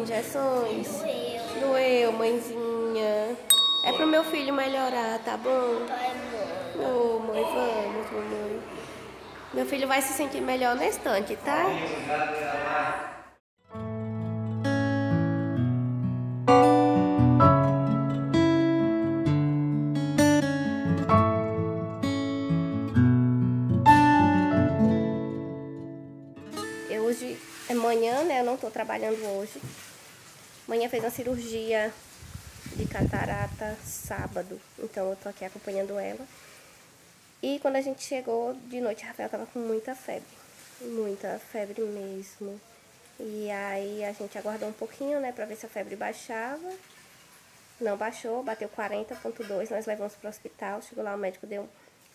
injeções? Doeu, mãezinha. É pro meu filho melhorar, tá bom? Ô, mãe, vamos, mamãe. Meu filho vai se sentir melhor no instante, tá? Hoje é manhã, né? Eu não tô trabalhando hoje. Amanhã fez uma cirurgia de catarata sábado. Então eu tô aqui acompanhando ela. E quando a gente chegou de noite, a Rafael tava com muita febre. Muita febre mesmo. E aí a gente aguardou um pouquinho, né? Pra ver se a febre baixava. Não baixou, bateu 40,2. Nós levamos pro hospital. Chegou lá, o médico deu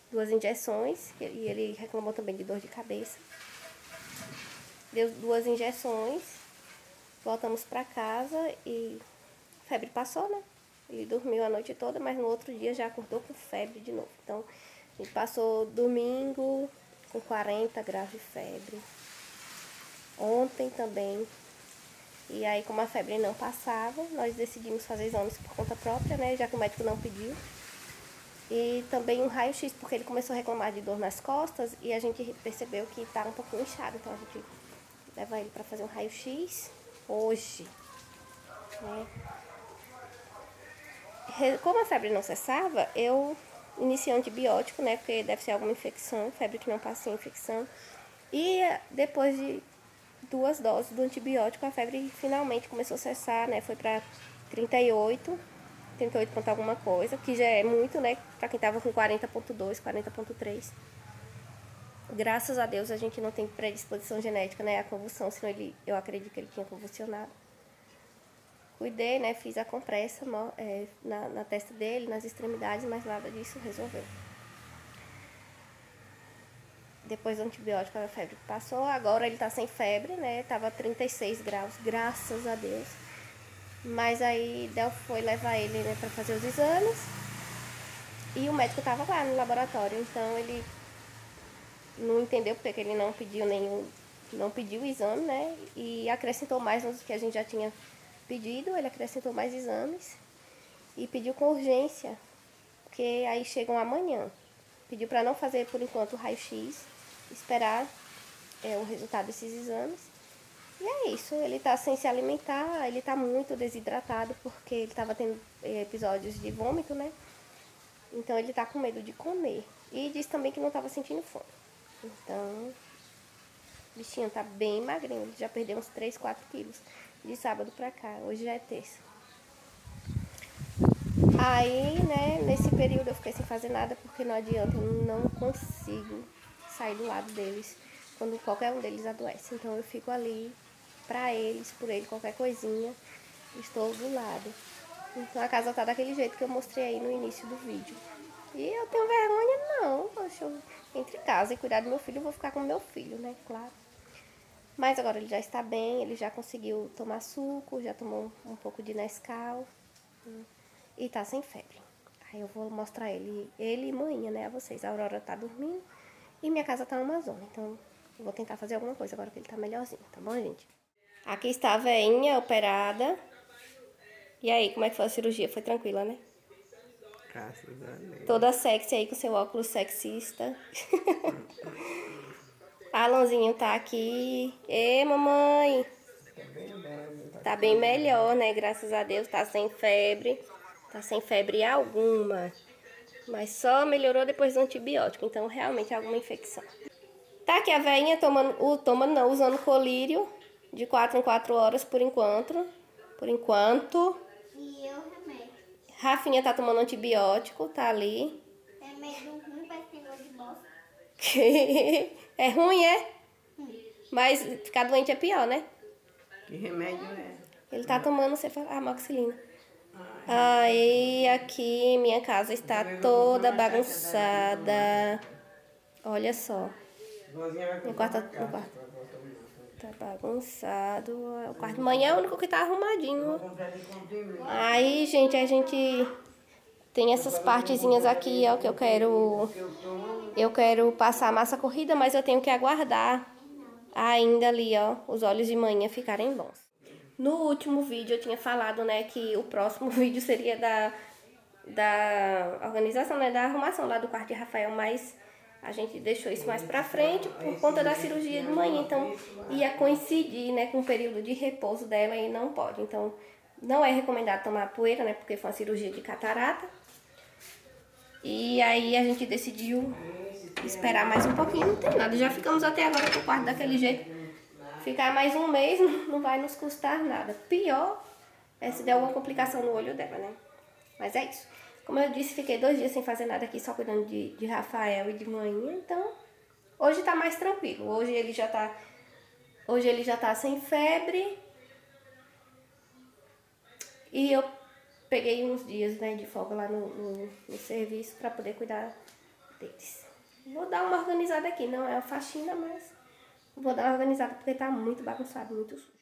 2 injeções. E ele reclamou também de dor de cabeça. Deu 2 injeções, voltamos pra casa e a febre passou, né? Ele dormiu a noite toda, mas no outro dia já acordou com febre de novo. Então, a gente passou domingo com 40 graus de febre. Ontem também. E aí, como a febre não passava, nós decidimos fazer exames por conta própria, né? Já que o médico não pediu. E também um raio-x, porque ele começou a reclamar de dor nas costas e a gente percebeu que estava um pouquinho inchado. Então, a gente leva ele para fazer um raio-x hoje, né? Como a febre não cessava, eu iniciei um antibiótico, né? Porque deve ser alguma infecção, febre que não passa sem infecção. E depois de 2 doses do antibiótico, a febre finalmente começou a cessar, né? Foi para 38 ponto alguma coisa, que já é muito, né? Para quem tava com 40,2, 40,3. Graças a Deus a gente não tem predisposição genética, né, à convulsão, senão eu acredito que ele tinha convulsionado. Cuidei, né, fiz a compressa na testa dele, nas extremidades, mas nada disso resolveu. Depois do antibiótico a febre passou, agora ele tá sem febre, né, tava 36 graus, graças a Deus. Mas aí Del foi levar ele, né, pra fazer os exames e o médico tava lá no laboratório, então ele não entendeu porque ele não pediu o exame, né? E acrescentou mais nos que a gente já tinha pedido, ele acrescentou mais exames e pediu com urgência, porque aí chegam amanhã. Pediu para não fazer por enquanto o raio-x, esperar o resultado desses exames. E é isso, ele tá sem se alimentar, ele tá muito desidratado porque ele tava tendo episódios de vômito, né? Então ele tá com medo de comer. E disse também que não tava sentindo fome. Então, o bichinho tá bem magrinho, ele já perdeu uns 3, 4 quilos de sábado pra cá, hoje já é terça. Aí, né, nesse período eu fiquei sem fazer nada porque não adianta, eu não consigo sair do lado deles quando qualquer um deles adoece. Então eu fico ali pra eles, por ele, qualquer coisinha, estou do lado. Então a casa tá daquele jeito que eu mostrei aí no início do vídeo. E eu tenho vergonha não, poxa, entre casa e cuidar do meu filho, eu vou ficar com o meu filho, né, claro. Mas agora ele já está bem, ele já conseguiu tomar suco, já tomou um pouco de Nescau e tá sem febre. Aí eu vou mostrar ele e manhã, né, a vocês. A Aurora tá dormindo e minha casa tá numa zona, então eu vou tentar fazer alguma coisa agora que ele tá melhorzinho, tá bom, gente? Aqui está a veinha operada. E aí, como é que foi a cirurgia? Foi tranquila, né? Graças a Deus. Toda sexy aí com seu óculos sexista. Alonzinho tá aqui. Ê, mamãe. Tá bem melhor, né? Graças a Deus. Tá sem febre. Tá sem febre alguma. Mas só melhorou depois do antibiótico. Então, realmente é alguma infecção. Tá aqui a velhinha usando colírio de 4 em 4 horas por enquanto. Por enquanto. E eu remédio. Rafinha tá tomando antibiótico, tá ali. Remédio ruim vai ter gosto de bosta. É ruim, é? Mas ficar doente é pior, né? Que remédio é? Ele tá tomando amoxicilina. Aí aqui minha casa está toda bagunçada. Olha só. Meu quarto tá bagunçado. O quarto de manhã é o único que tá arrumadinho. Aí, gente, a gente tem essas partezinhas aqui, ó, que eu quero passar massa corrida, mas eu tenho que aguardar ainda ali, ó, os óleos de manhã ficarem bons. No último vídeo eu tinha falado, né, que o próximo vídeo seria da organização, né, da arrumação lá do quarto de Rafael, mas a gente deixou isso mais pra frente por conta da cirurgia de manhã, então ia coincidir, né, com o período de repouso dela e não pode. Então não é recomendado tomar poeira, né, porque foi uma cirurgia de catarata. E aí a gente decidiu esperar mais um pouquinho, não tem nada, já ficamos até agora com o quarto daquele jeito. Ficar mais um mês não vai nos custar nada. Pior é se der alguma complicação no olho dela, né? Mas é isso. Como eu disse, fiquei 2 dias sem fazer nada aqui, só cuidando de Rafael e de manhã. Então, hoje tá mais tranquilo. Hoje ele já tá sem febre. E eu peguei uns dias, né, de folga lá no serviço pra poder cuidar deles. Vou dar uma organizada aqui. Não é uma faxina, mas vou dar uma organizada porque tá muito bagunçado, muito sujo.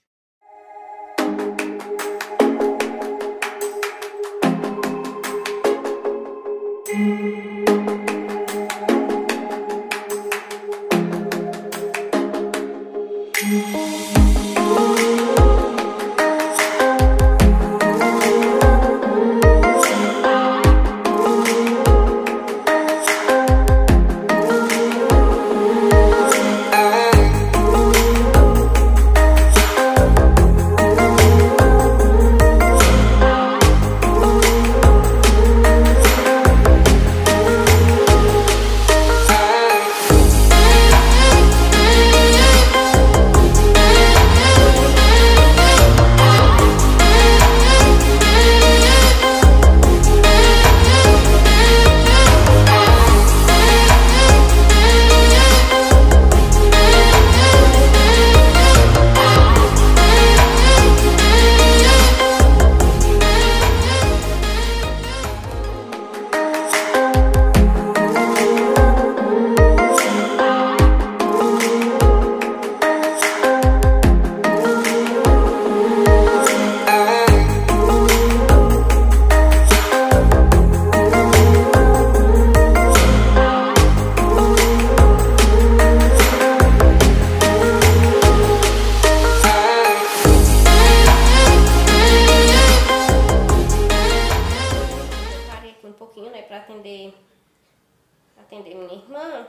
Atender minha irmã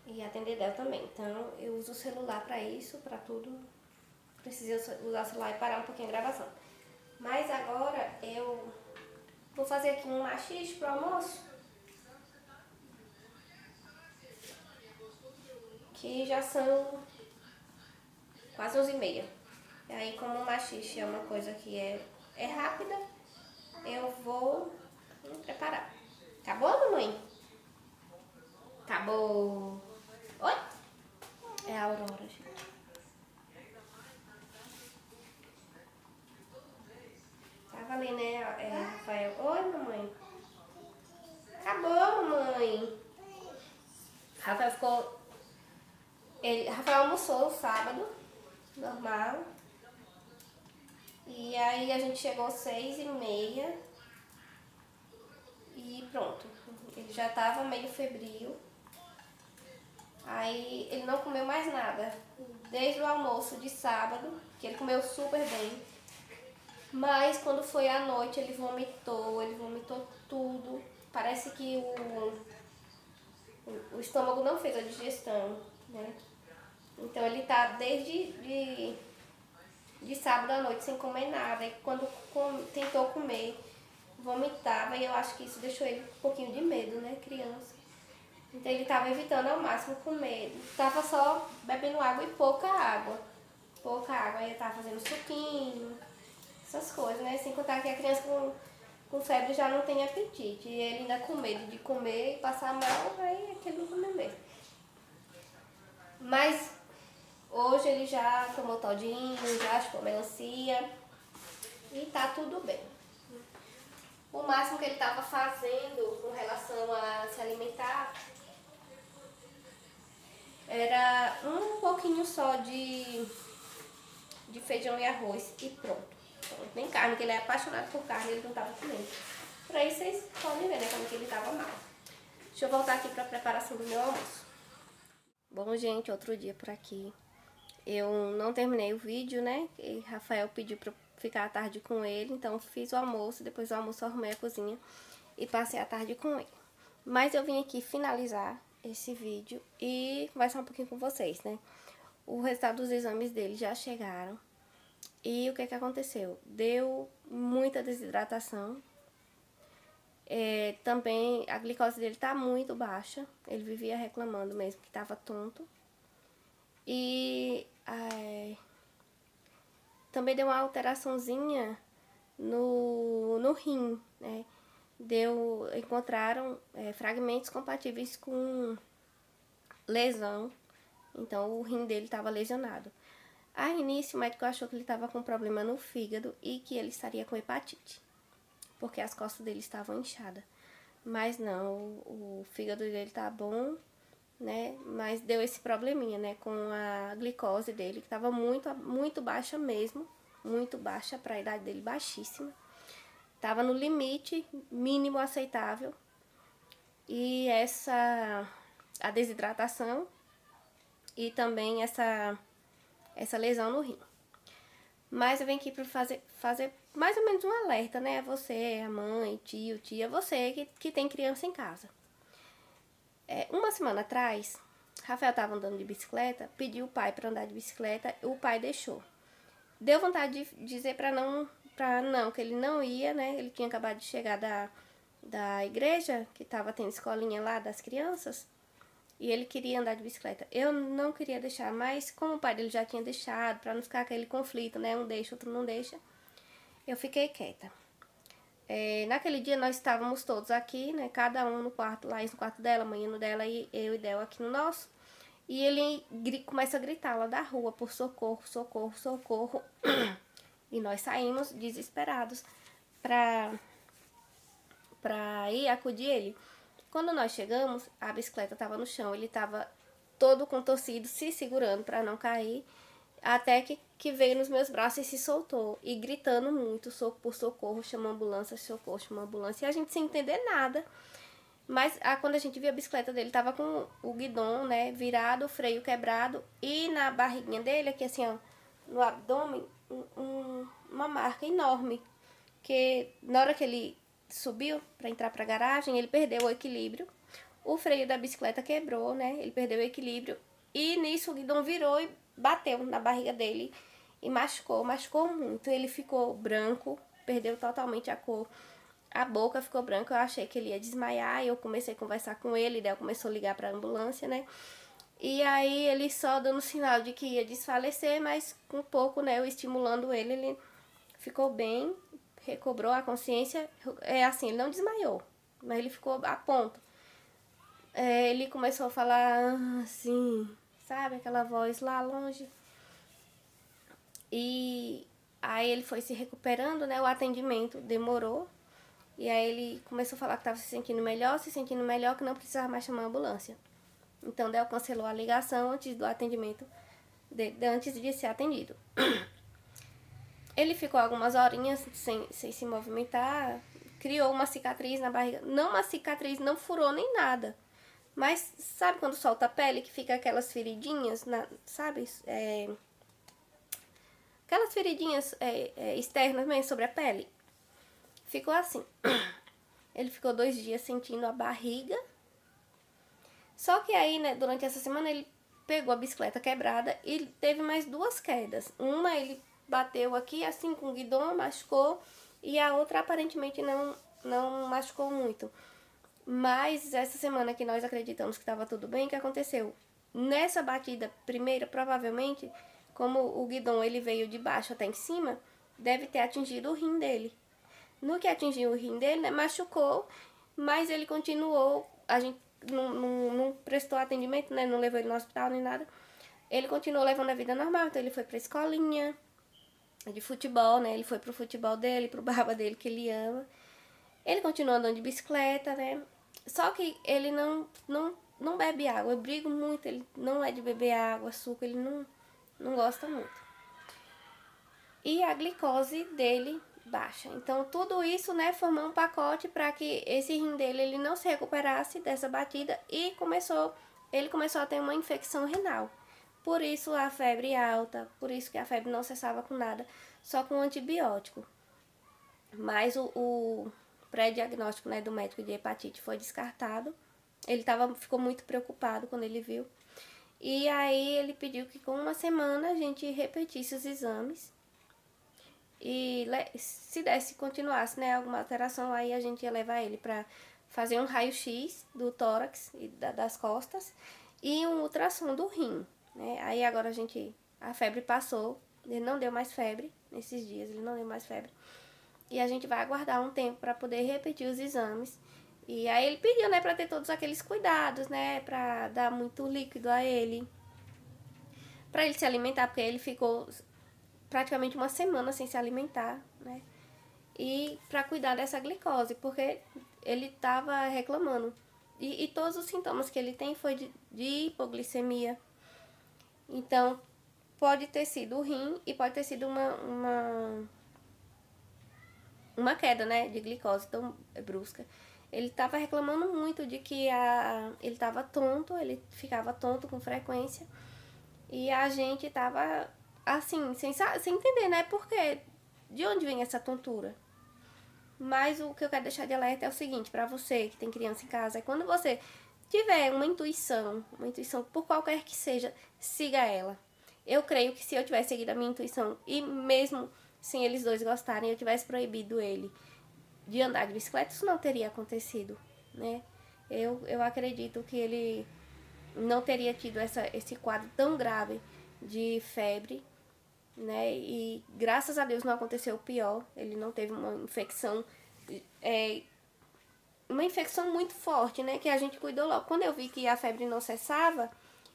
e atender dela também. Então eu uso o celular pra isso, pra tudo. Preciso usar o celular e parar um pouquinho a gravação. Mas agora eu vou fazer aqui um maxixe pro almoço, que já são quase 11h30. E aí, como o maxixe é uma coisa que é rápida, eu vou preparar. Tá bom, mamãe? Tá bom. Oi? É a Aurora, gente. Tava ali, né, Rafael? Oi, mamãe. Acabou, mamãe. Rafael ficou... Rafael almoçou sábado, normal. E aí a gente chegou às 6h30. E pronto. Ele já tava meio febril. Aí ele não comeu mais nada. Desde o almoço de sábado, que ele comeu super bem. Mas quando foi à noite ele vomitou tudo. Parece que o estômago não fez a digestão, né? Então ele tá desde de sábado à noite sem comer nada. E quando tentou comer, vomitava, e eu acho que isso deixou ele um pouquinho de medo, né, criança. Então ele tava evitando ao máximo comer. Tava só bebendo água e pouca água. Aí eu tava fazendo suquinho, essas coisas, né? Sem contar que a criança com febre já não tem apetite. E ele ainda com medo de comer e passar mal, aí é que ele não come mesmo. Mas hoje ele já tomou todinho, já chupou melancia e tá tudo bem. O máximo que ele estava fazendo com relação a se alimentar era um pouquinho só de feijão e arroz e pronto. Nem carne, que ele é apaixonado por carne, ele não estava comendo. Por aí vocês podem ver, né, como que ele estava mal. Deixa eu voltar aqui para a preparação do meu almoço. Bom, gente, outro dia por aqui. eu não terminei o vídeo, né? E Rafael pediu pra eu ficar à tarde com ele, então fiz o almoço, depois do almoço eu arrumei a cozinha e passei a tarde com ele. Mas eu vim aqui finalizar esse vídeo e conversar um pouquinho com vocês, né? O resultado dos exames dele já chegaram. E o que que aconteceu? Deu muita desidratação. Também a glicose dele tá muito baixa. Ele vivia reclamando mesmo que tava tonto. E também deu uma alteraçãozinha no rim, né? Encontraram fragmentos compatíveis com lesão. Então o rim dele estava lesionado. A início o médico achou que ele estava com problema no fígado e que ele estaria com hepatite, porque as costas dele estavam inchadas. Mas não, o fígado dele tá bom, né? Mas deu esse probleminha, né? Com a glicose dele, que estava muito baixa mesmo, muito baixa para a idade dele, baixíssima. Tava no limite mínimo aceitável. E a desidratação e também essa lesão no rim. Mas eu venho aqui para fazer mais ou menos um alerta, né? Você, a mãe, tio, tia, você que tem criança em casa. Uma semana atrás, Rafael estava andando de bicicleta, pediu o pai para andar de bicicleta, o pai deixou. Deu vontade de dizer para não, que ele não ia, né? Ele tinha acabado de chegar da igreja, que estava tendo escolinha lá das crianças, e ele queria andar de bicicleta. Eu não queria deixar, mas como o pai dele já tinha deixado, para não ficar aquele conflito, né? Um deixa, outro não deixa, eu fiquei quieta. Naquele dia nós estávamos todos aqui, né? Cada um no quarto, Laís no quarto dela, amanhã no dela e eu e Del aqui no nosso. E ele começa a gritar lá da rua por socorro, socorro, socorro. E nós saímos desesperados pra ir acudir ele. Quando nós chegamos, a bicicleta estava no chão, ele estava todo contorcido, se segurando para não cair, até que veio nos meus braços e se soltou, e gritando muito, por socorro, chama ambulância, socorro, chama ambulância, e a gente sem entender nada. Mas quando a gente viu a bicicleta dele, tava com o guidão, né, virado, o freio quebrado, e na barriguinha dele, aqui assim, ó, no abdômen, uma marca enorme, que na hora que ele subiu para entrar para a garagem, ele perdeu o equilíbrio, o freio da bicicleta quebrou, né, ele perdeu o equilíbrio, e nisso o guidão virou e bateu na barriga dele, e machucou muito, ele ficou branco, perdeu totalmente a cor, a boca ficou branca, eu achei que ele ia desmaiar, e eu comecei a conversar com ele, daí começou a ligar para a ambulância, né, e aí ele só dando sinal de que ia desfalecer, mas com um pouco, né, eu estimulando ele ficou bem, recobrou a consciência, assim, ele não desmaiou, mas ele ficou a ponto. Ele começou a falar assim, sabe, aquela voz lá longe. E aí ele foi se recuperando, né, o atendimento demorou. E aí ele começou a falar que estava se sentindo melhor, que não precisava mais chamar a ambulância. Então, Del cancelou a ligação antes do atendimento, antes de ser atendido. Ele ficou algumas horinhas sem se movimentar, criou uma cicatriz na barriga. Não uma cicatriz, não furou nem nada. Mas sabe quando solta a pele, que fica aquelas feridinhas, sabe? Aquelas feridinhas externas mesmo sobre a pele. Ficou assim. Ele ficou 2 dias sentindo a barriga. Só que aí, né, durante essa semana, ele pegou a bicicleta quebrada e teve mais 2 quedas. Uma ele bateu aqui, assim, com o guidão, machucou. E a outra, aparentemente, não machucou muito. Mas essa semana que nós acreditamos que estava tudo bem, o que aconteceu? Nessa batida primeira, provavelmente, como o guidão ele veio de baixo até em cima, deve ter atingido o rim dele. No que atingiu o rim dele, né, machucou, mas ele continuou, a gente não prestou atendimento, né, não levou ele no hospital nem nada. Ele continuou levando a vida normal, então ele foi pra escolinha de futebol, né, ele foi pro futebol dele, pro baba dele que ele ama. Ele continuou andando de bicicleta, né, só que ele não bebe água. Eu brigo muito, ele não é de beber água, açúcar, ele não gosta muito. E a glicose dele baixa. Então, tudo isso, né, formou um pacote para que esse rim dele ele não se recuperasse dessa batida e ele começou a ter uma infecção renal. Por isso a febre alta, por isso que a febre não cessava com nada, só com antibiótico. Mas o pré-diagnóstico, né, do médico de hepatite foi descartado. Ele ficou muito preocupado quando ele viu. E aí ele pediu que com uma semana a gente repetisse os exames. E se continuasse, né, alguma alteração, aí a gente ia levar ele para fazer um raio-x do tórax e das costas e um ultrassom do rim, né? Aí agora a febre passou, ele não deu mais febre nesses dias, ele não deu mais febre. E a gente vai aguardar um tempo para poder repetir os exames. E aí ele pediu, né, para ter todos aqueles cuidados, né, para dar muito líquido a ele, para ele se alimentar, porque ele ficou praticamente uma semana sem se alimentar, né? E para cuidar dessa glicose, porque ele estava reclamando. E todos os sintomas que ele tem foi de hipoglicemia. Então, pode ter sido o rim e pode ter sido uma queda, né, de glicose tão brusca. Ele estava reclamando muito de que ele estava tonto, ele ficava tonto com frequência. E a gente estava assim, sem entender, né, porque de onde vem essa tontura. Mas o que eu quero deixar de alerta é o seguinte, para você que tem criança em casa, é quando você tiver uma intuição por qualquer que seja, siga ela. Eu creio que se eu tivesse seguido a minha intuição e mesmo sem eles dois gostarem, eu tivesse proibido ele de andar de bicicleta, isso não teria acontecido, né? Eu acredito que ele não teria tido esse quadro tão grave de febre, né? E graças a Deus não aconteceu o pior. Ele não teve uma infecção muito forte, né? Que a gente cuidou logo. Quando eu vi que a febre não cessava,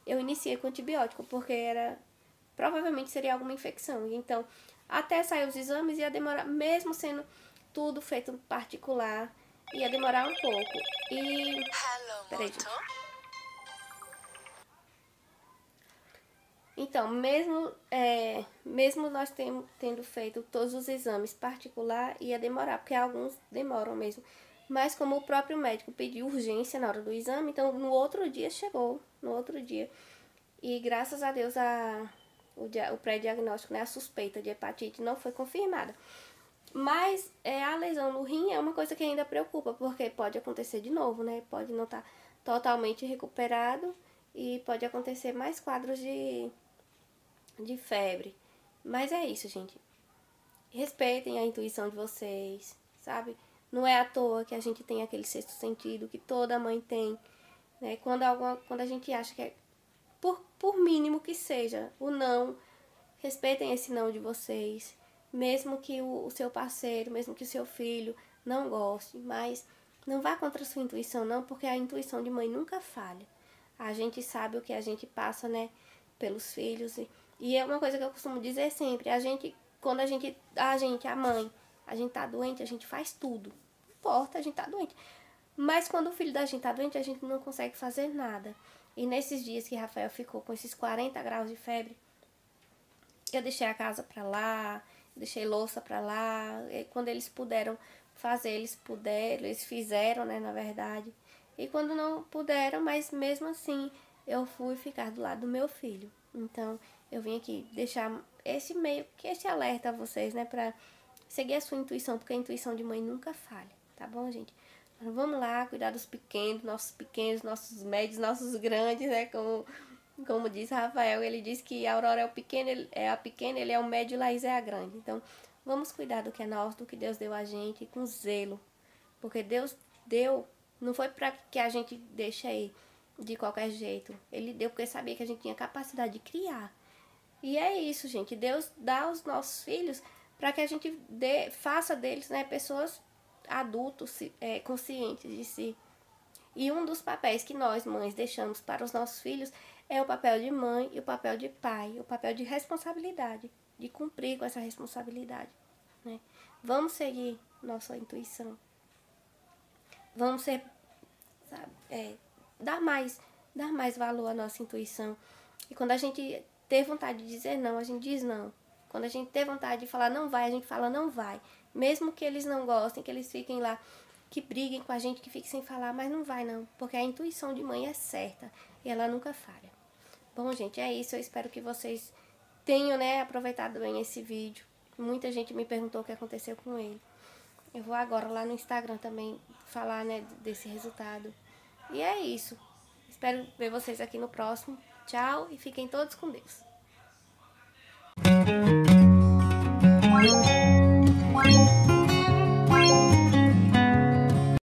eu iniciei com antibiótico, porque provavelmente seria alguma infecção. Então, até sair os exames ia demorar, mesmo sendo tudo feito particular, ia demorar um pouco. E peraí, gente. Então, mesmo nós tendo feito todos os exames particular, ia demorar, porque alguns demoram mesmo. Mas como o próprio médico pediu urgência na hora do exame, então no outro dia chegou, no outro dia. E graças a Deus o pré-diagnóstico, né, a suspeita de hepatite não foi confirmada. Mas a lesão no rim é uma coisa que ainda preocupa, porque pode acontecer de novo, né? Pode não estar totalmente recuperado e pode acontecer mais quadros de febre. Mas é isso, gente. Respeitem a intuição de vocês, sabe? Não é à toa que a gente tem aquele sexto sentido que toda mãe tem, né? Quando a gente acha que por mínimo que seja, o não, respeitem esse não de vocês. Mesmo que o seu parceiro, mesmo que o seu filho não goste, mas não vá contra a sua intuição não, porque a intuição de mãe nunca falha. A gente sabe o que a gente passa, né, pelos filhos. E é uma coisa que eu costumo dizer sempre, quando a mãe, a gente tá doente, a gente faz tudo. Não importa, a gente tá doente. Mas quando o filho da gente tá doente, a gente não consegue fazer nada. E nesses dias que Rafael ficou com esses 40 graus de febre, eu deixei a casa pra lá, deixei louça pra lá. E quando eles puderam fazer, eles fizeram, né, na verdade. E quando não puderam, mas mesmo assim, eu fui ficar do lado do meu filho. Então, eu vim aqui deixar esse alerta a vocês, né, pra seguir a sua intuição, porque a intuição de mãe nunca falha, tá bom, gente? Então, vamos lá, cuidar dos pequenos, nossos médios, nossos grandes, né, como diz Rafael, ele diz que a Aurora é a pequena, ele é o médio e Laís é a grande. Então, vamos cuidar do que é nosso, do que Deus deu a gente, com zelo. Porque Deus deu, não foi para que a gente deixe aí de qualquer jeito. Ele deu porque sabia que a gente tinha capacidade de criar. E é isso, gente. Deus dá aos nossos filhos para que a gente faça deles, né, pessoas adultos, conscientes de si. E um dos papéis que nós, mães, deixamos para os nossos filhos é o papel de mãe e o papel de pai, o papel de responsabilidade, de cumprir com essa responsabilidade, né? Vamos seguir nossa intuição. Vamos dar mais valor à nossa intuição. E quando a gente ter vontade de dizer não, a gente diz não. Quando a gente ter vontade de falar não vai, a gente fala não vai. Mesmo que eles não gostem, que eles fiquem lá, que briguem com a gente, que fiquem sem falar, mas não vai não. Porque a intuição de mãe é certa e ela nunca falha. Bom, gente, é isso. Eu espero que vocês tenham, né, aproveitado bem esse vídeo. Muita gente me perguntou o que aconteceu com ele. Eu vou agora lá no Instagram também falar, né, desse resultado. E é isso. Espero ver vocês aqui no próximo. Tchau e fiquem todos com Deus.